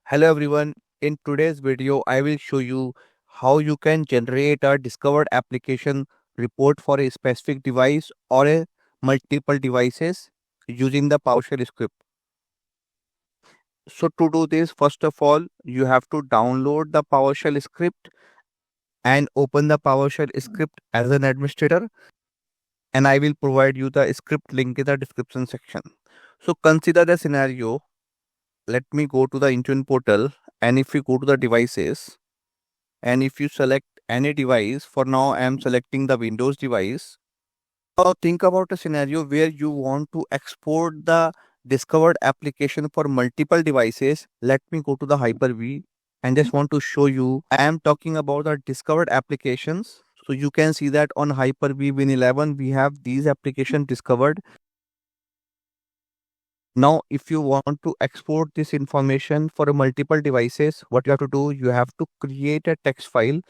Hello everyone. In today's video, I will show you how you can generate a discovered application report for a specific device or a multiple devices using the PowerShell script. So to do this, first of all, you have to download the PowerShell script and open the PowerShell script as an administrator, and I will provide you the script link in the description section. So consider the scenario. Let me go to the Intune portal, and if you go to the devices, and if you select any device, for now I am selecting the Windows device. Now think about a scenario where you want to export the discovered application for multiple devices. Let me go to the Hyper-V and just want to show you. I am talking about the discovered applications. So you can see that on Hyper-V Win11 we have these applications discovered. Now, if you want to export this information for multiple devices, what you have to do, you have to create a text file.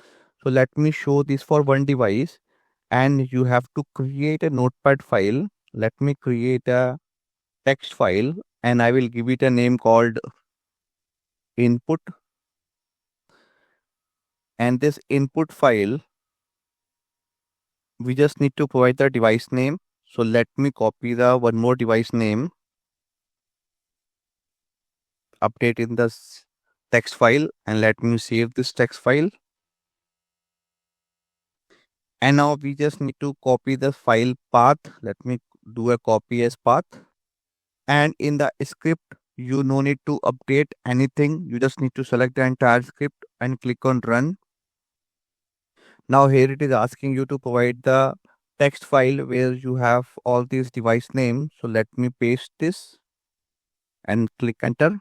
So let me show this for one device, and you have to create a notepad file. Let me create a text file and I will give it a name called input. And this input file, we just need to provide the device name. So let me copy the one more device name, update in the text file, and let me save this text file. And now we just need to copy the file path. Let me do a copy as path. And in the script, you no need to update anything. You just need to select the entire script and click on run. Now here it is asking you to provide the text file where you have all these device names. So let me paste this and click enter.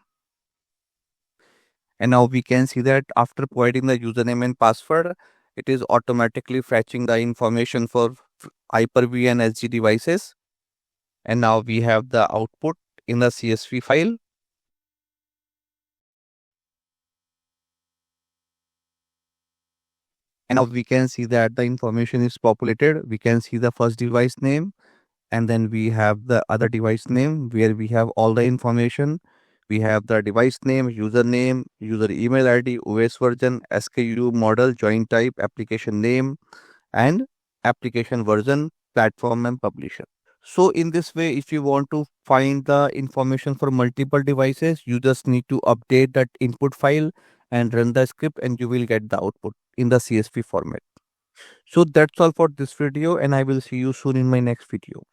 And now we can see that after providing the username and password, it is automatically fetching the information for Hyper-V and SG devices. And now we have the output in the CSV file. And now we can see that the information is populated. We can see the first device name, and then we have the other device name where we have all the information. We have the device name, username, user email ID, OS version, SKU model, join type, application name, and application version, platform, and publisher. So in this way, if you want to find the information for multiple devices, you just need to update that input file and run the script, and you will get the output in the CSV format. So that's all for this video, and I will see you soon in my next video.